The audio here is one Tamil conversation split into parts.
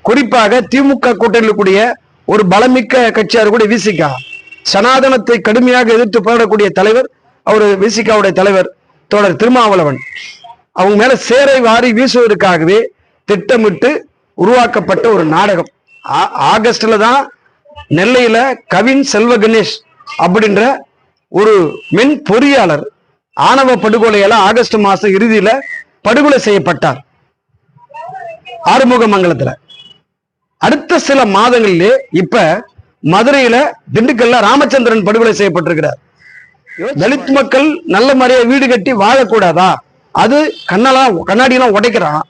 குறிப்பாக திமுக கூட்டணியில் கூடிய ஒரு பலமிக்க கட்சியார் கூட விசிகா சனாதனத்தை கடுமையாக எதிர்த்து போராடக்கூடிய தலைவர் அவர் விசிகாவுடைய தலைவர் தோழர் திருமாவளவன் அவங்க மேல சேரை வாரி வீசுவதற்காகவே திட்டமிட்டு உருவாக்கப்பட்ட ஒரு நாடகம். ஆகஸ்ட்ல தான் நெல்லையில கவின் செல்வ கணேஷ் அப்படின்ற ஒரு மென் பொறியாளர் ஆணவ படுகொலையால ஆகஸ்ட் மாசம் இறுதியில படுகொலை செய்யப்பட்டார் ஆறுமுகமங்கலத்துல. அடுத்த சில மாதங்களிலே இப்ப மதுரையில திண்டுக்கல்ல ராமச்சந்திரன் படுகொலை செய்யப்பட்டிருக்கிறார். தலித் மக்கள் நல்ல முறையா வீடு கட்டி வாழக்கூடாதா? அது கண்ணாடியெல்லாம் உடைக்கிறான்.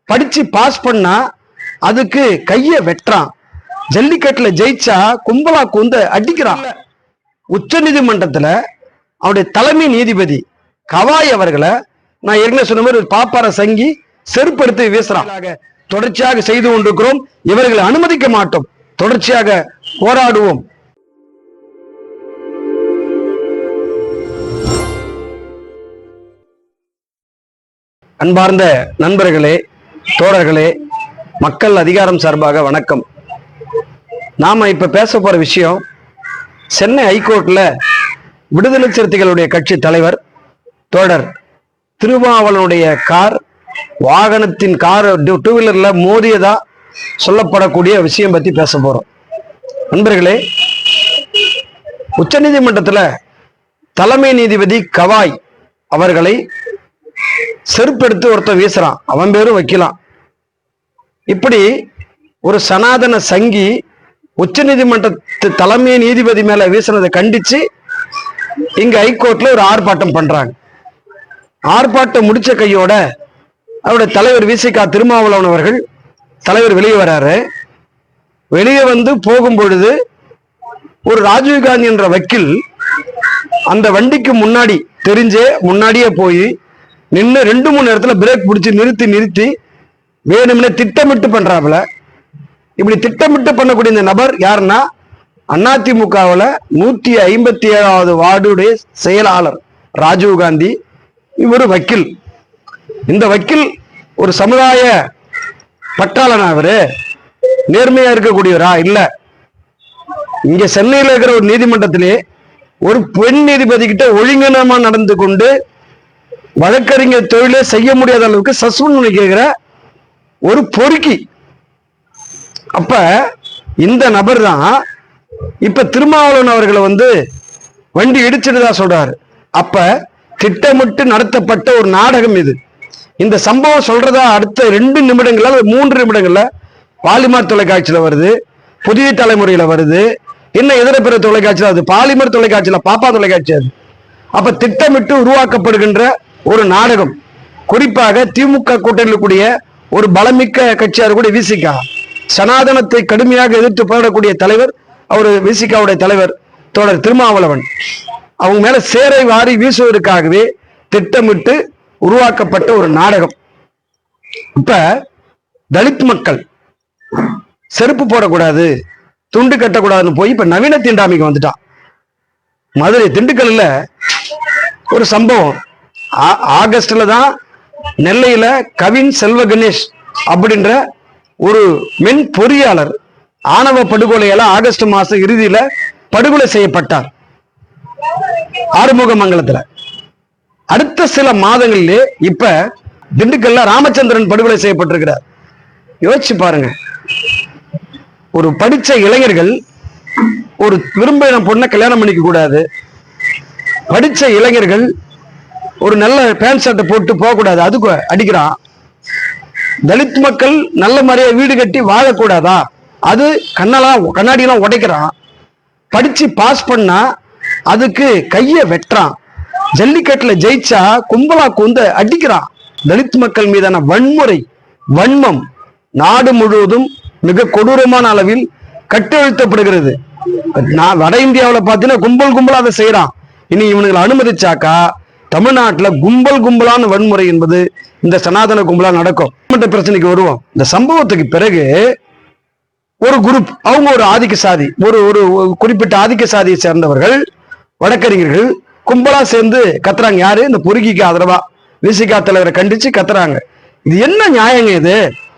படிச்சு பாஸ் பண்ணா அதுக்கு கைய வெட்டுறான். ஜல்லிக்கட்டுல ஜெயிச்சா கும்பலா கூந்து அடிக்கிறான். உச்ச நீதிமன்றத்துல அவருடைய தலைமை நீதிபதி கவாய் அவர்களை நான் ஏற்கனவே சொன்ன மாதிரி ஒரு பாப்பார சங்கி செருப்படுத்தி வீசுறான். தொடர்ச்சியாக செய்து கொண்டிருக்கிறோம். இவர்களை அனுமதிக்க மாட்டோம். தொடர்ச்சியாக போராடுவோம். அன்பார்ந்த நண்பர்களே, தோழர்களே, மக்கள் அதிகாரம் சார்பாக வணக்கம். நாம இப்ப பேச போற விஷயம், சென்னை ஹைகோர்ட்ல விடுதலை சிறுத்தைகளுடைய கட்சி தலைவர் தோழர் திருமாவளவனுடைய வாகனத்தின் டூ வீலர்ல மோதியதா சொல்லப்படக்கூடிய விஷயம் பத்தி பேச போறோம். நண்பர்களே, உச்ச நீதிமன்றத்துல தலைமை நீதிபதி கவாய் அவர்களை செருப்பெடுத்து ஒருத்தர் வீசுறான். அவன் பேரும் வைக்கலாம். இப்படி ஒரு சனாதன சங்கி உச்ச நீதிமன்றத்து தலைமை நீதிபதி மேல வீசினதை கண்டிச்சு இங்க ஹைகோர்ட்ல ஒரு ஆர்ப்பாட்டம் பண்றாங்க. ஆர்ப்பாட்டம் முடிச்ச கையோட அவருடைய தலைவர் விசிகா திருமாவளவன் அவர்கள் தலைவர் வெளியே வராரு. வெளியே வந்து போகும் பொழுது ஒரு ராஜீவ்காந்தி என்ற வக்கீல் அந்த வண்டிக்கு முன்னாடி முன்னாடியே போய் நின்று 2-3 நேரத்துல பிரேக் பிடிச்சி நிறுத்தி வேணும்னே திட்டமிட்டு பண்றாப்புல. இப்படி திட்டமிட்டு பண்ணக்கூடிய இந்த நபர் யாருன்னா அதிமுகவில் 157வது வார்டுடைய செயலாளர் ராஜீவ்காந்தி. இவர் வக்கீல். இந்த வக்கீல் ஒரு சமுதாய பட்டாளனா? அவரு நேர்மையா இருக்கக்கூடியவரா? இல்ல. இங்க சென்னையில் இருக்கிற ஒரு நீதிமன்றத்திலே ஒரு பெண் நீதிபதி கிட்ட ஒழுங்கனமா நடந்து கொண்டு வழக்கறிஞர் தொழிலே செய்ய முடியாத அளவுக்கு சஸ்பெண்ட் பண்ணி கேட்கிற ஒரு பொறுக்கி. அப்ப இந்த நபர் தான் இப்ப திருமாவளவன் அவர்களை வண்டி இடிச்சுட்டுதான் சொல்றாரு. அப்ப திட்டமிட்டு நடத்தப்பட்ட ஒரு நாடகம் இது. இந்த சம்பவம் சொல்றதா அடுத்த 2 நிமிடங்கள்ல 3 நிமிடங்கள்ல பாலிமர் தொலைக்காட்சியில வருது, புதிய தலைமுறையில வருது, இன்னும் இதர பிற தொலைக்காட்சியில வருது, பாலிமர் தொலைக்காட்சியில பாப்பா தொலைக்காட்சி அது. அப்ப திட்டமிட்டு உருவாக்கப்படுகின்ற ஒரு நாடகம். குறிப்பாக திமுக கூட்டணியில் கூடிய ஒரு பலமிக்க கட்சியார் கூட விசிகா சனாதனத்தை கடுமையாக எதிர்த்து போராடக்கூடிய தலைவர் அவர் விசிகாவுடைய தலைவர் தோழர் திருமாவளவன் அவங்க மேல சேரை வாரி வீசுவதற்காகவே திட்டமிட்டு உருவாக்கப்பட்ட ஒரு நாடகம். இப்ப தலித் மக்கள் செருப்பு போடக்கூடாது, துண்டு கட்டக்கூடாதுன்னு போய் இப்ப நவீன தீண்டாமைக்கு வந்துட்டான். மதுரை திண்டுக்கல்ல ஒரு சம்பவம். ஆகஸ்ட்ல தான் நெல்லையில கவின் செல்வ கணேஷ் அப்படின்ற ஒரு மென் பொறியாளர் ஆணவ படுகொலையால ஆகஸ்ட் மாசம் இறுதியில படுகொலை செய்யப்பட்டார் ஆறுமுகமங்கலத்துல. அடுத்த சில மாதங்களிலே இப்ப திண்டுக்கல்ல ராமச்சந்திரன் படுகொலை செய்யப்பட்டிருக்கிறார். யோசிச்சு பாருங்க. ஒரு படிச்ச இளைஞர்கள் ஒரு விரும்பின பொண்ணை கல்யாணம் பண்ணிக்க கூடாது, படிச்ச இளைஞர்கள் ஒரு நல்ல பேண்ட் ஷர்ட்டை போட்டு போக கூடாது, அதுக்கு அடிக்கிறான். தலித் மக்கள் நல்ல முறையா வீடு கட்டி வாழக்கூடாதா? அது கண்ணாடியெல்லாம் உடைக்கிறான். படிச்சு பாஸ் பண்ணா அதுக்கு கைய வெட்டுறான். ஜல்லிக்கட்டுல ஜெயிச்சா கும்பலா கூந்து அடிக்கிறான். தலித் மக்கள் மீதான வன்மம் நாடு முழுவதும் மிக கொடூரமான அளவில் கட்டெழுத்தப்படுகிறது. வட இந்தியாவில் பார்த்தீங்கன்னா கும்பலா அதை செய்யறான். இனி இவனுங்களை அனுமதிச்சாக்கா தமிழ்நாட்டில் கும்பலான வன்முறை என்பது இந்த சனாதன கும்பலா நடக்கும். பிரச்சனைக்கு வருவோம். இந்த சம்பவத்துக்கு பிறகு ஒரு குரூப், அவங்க ஒரு ஆதிக்க சாதி, ஒரு குறிப்பிட்ட ஆதிக்க சாதியை சேர்ந்தவர்கள் வழக்கறிஞர்கள் கும்பலா சேர்ந்து கத்துறாங்க. யாரு? இந்த பொறுக்கிக்கு ஆதரவா விசிகா தலைவரை கண்டிச்சு கத்துறாங்க. இது என்ன நியாயங்க? இது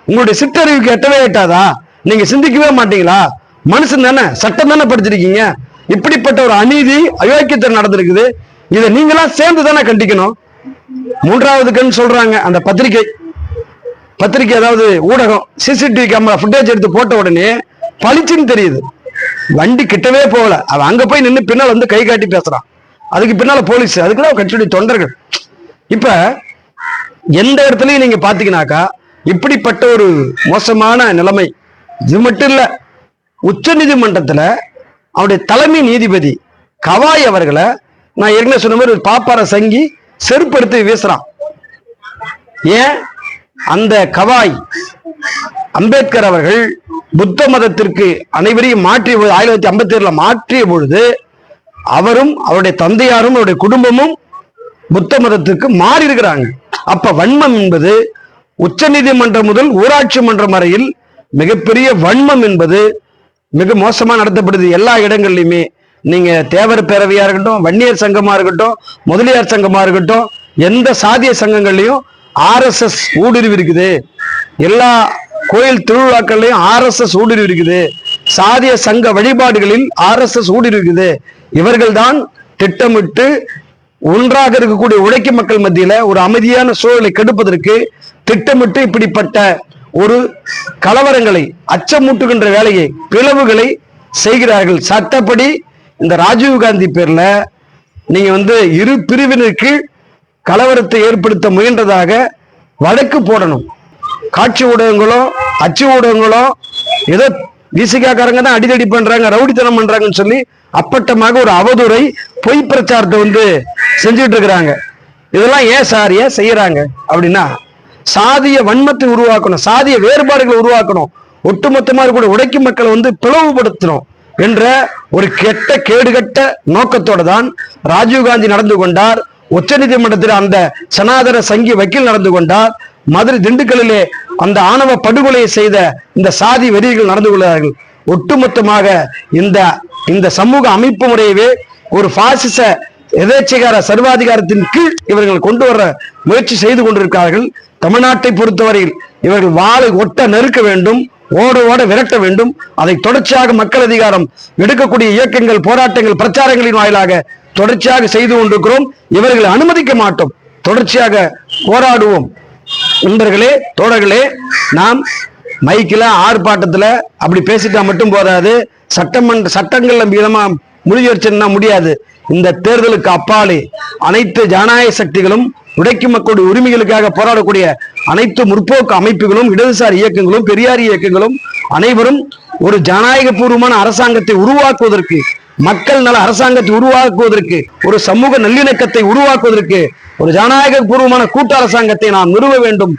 உங்களுடைய சிற்றறிவுக்கு எட்டவே எட்டாதா? நீங்க சிந்திக்கவே மாட்டீங்களா? மனுஷன் தானே, சட்டம் தானே படிச்சிருக்கீங்க. இப்படிப்பட்ட ஒரு அநீதி அயோக்கியத்தை நடந்திருக்குது. இதை நீங்களா சேர்ந்து தானே கண்டிக்கணும். மூன்றாவது கண் சொல்றாங்க அந்த பத்திரிகை அதாவது ஊடகம் சிசிடிவி கேமரா ஃபுட்டேஜ் எடுத்து போட்ட உடனே பளிச்சுன்னு தெரியுது. வண்டி கிட்டவே போகல, அவன் அங்க போய் நின்று பின்னால் வந்து கை காட்டி பேசுறான். அதுக்கு பின்னால போலீஸ், அதுக்குதான் கட்சியுடைய தொண்டர்கள். இப்ப எந்த இடத்துலயும் நீங்க பாத்தீங்கன்னாக்கா இப்படிப்பட்ட ஒரு மோசமான நிலைமை. இது மட்டும் இல்ல, உச்ச நீதிமன்றத்துல அவருடைய தலைமை நீதிபதி கவாய் அவர்களை நான் ஏற்கனவே சொன்ன மாதிரி ஒரு பாப்பார சங்கி செருப்படுத்தி வீசுறான். ஏன்? அந்த கவாய் அம்பேத்கர் அவர்கள் புத்த மதத்திற்கு அனைவரையும் மாற்றிய பொழுது 1957 மாற்றிய பொழுது அவரும் அவருடைய தந்தையாரும் அவருடைய குடும்பமும் புத்த மதத்திற்கு மாறி இருக்கிறாங்க. அப்ப வன்மம் என்பது உச்ச நீதிமன்றம் முதல் ஊராட்சி மன்றம் வரையில் மிகப்பெரிய வன்மம் என்பது மிக மோசமா நடத்தப்படுது. எல்லா இடங்கள்லையுமே நீங்க தேவர் பேரவையா இருக்கட்டும், வன்னியர் சங்கமா இருக்கட்டும், முதலியார் சங்கமா இருக்கட்டும், எந்த சாதிய சங்கங்கள்லையும் RSS ஊடுருவி இருக்குது. எல்லா கோயில் திருவிழாக்கள்லையும் RSS ஊடுருவி இருக்குது. சாதிய சங்க வழிபாடுகளில் RSS ஊடுருவி இருக்குது. இவர்கள் தான் திட்டமிட்டு ஒன்றாக இருக்கக்கூடிய உழைக்கும் மக்கள் மத்தியில ஒரு அமைதியான சூழலை கெடுப்பதற்கு திட்டமிட்டு இப்படிப்பட்ட ஒரு கலவரங்களை அச்சமூட்டுகின்ற வேலையை பிளவுகளை செய்கிறார்கள். சட்டப்படி இந்த ராஜீவ்காந்தி பேர்ல நீங்க இரு பிரிவினருக்கு கலவரத்தை ஏற்படுத்த முயன்றதாக வழக்கு போடணும். காட்சி ஊடகங்களோ அச்சு ஊடகங்களோ ஏதோ விசிகாக்காரங்க தான் அடிதடி பண்றாங்க, ரவுடித்தனம் பண்றாங்கன்னு சொல்லி அப்பட்டமாக ஒரு அவதூறை பொய் பிரச்சாரத்தை செஞ்சுட்டு இருக்கிறாங்க. இதெல்லாம் ஏன் சார் ஏன் செய்யறாங்க அப்படின்னா, சாதிய வன்மத்தை உருவாக்கணும், சாதிய வேறுபாடுகளை உருவாக்கணும், ஒட்டுமொத்தமாக கூட உழைக்கும் மக்களை பிளவுபடுத்தணும் என்ற ஒரு கெட்ட கேடுகட்ட நோக்கத்தோட தான் ராஜீவ்காந்தி நடந்து கொண்டார். உச்ச நீதிமன்றத்தில் அந்த சனாதன சங்கி வக்கீல் நடந்து கொண்டார். மதுரை திண்டுக்கல்லிலே அந்த ஆணவ படுகொலையை செய்த இந்த சாதி வெறிகள் நடந்து கொள்கிறார்கள். ஒட்டுமொத்தமாக இந்த சமூக அமைப்பு முறையவே ஒரு பாசிச எதேச்சைகார சர்வாதிகாரத்தின் கீழ் இவர்கள் கொண்டு வர முயற்சி செய்து கொண்டிருக்கிறார்கள். தமிழ்நாட்டை பொறுத்தவரையில் இவர்கள் வாளை ஒட்ட நெருக்க வேண்டும், ஓட ஓட விரட்ட வேண்டும். அதை தொடர்ச்சியாக மக்கள் அதிகாரம் எடுக்கக்கூடிய இயக்கங்கள், போராட்டங்கள், பிரச்சாரங்களின் வாயிலாக தொடர்ச்சியாக செய்து கொண்டிருக்கிறோம். இவர்களை அனுமதிக்க மாட்டோம், தொடர்ச்சியாக போராடுவோம். நண்பர்களே, தோழர்களே, நாம் மைக்கில் ஆர்ப்பாட்டத்தில் அப்படி பேசிட்டா மட்டும் போதாது. சட்டங்கள்ல மீதமா முடிவெடுச்சுன்னா முடியாது. இந்த தேர்தலுக்கு அப்பாலே அனைத்து ஜனநாயக சக்திகளும், உழைக்கும் மக்களுடைய உரிமைகளுக்காக போராடக்கூடிய அனைத்து முற்போக்கு அமைப்புகளும், இடதுசாரி இயக்கங்களும், பெரியார் இயக்கங்களும் அனைவரும் ஒரு ஜனநாயக பூர்வமான அரசாங்கத்தை உருவாக்குவதற்கு, மக்கள் நல அரசாங்கத்தை உருவாக்குவதற்கு, ஒரு சமூக நல்லிணக்கத்தை உருவாக்குவதற்கு, ஒரு ஜனநாயக பூர்வமான கூட்டு அரசாங்கத்தை நாம் நிறுவ வேண்டும்.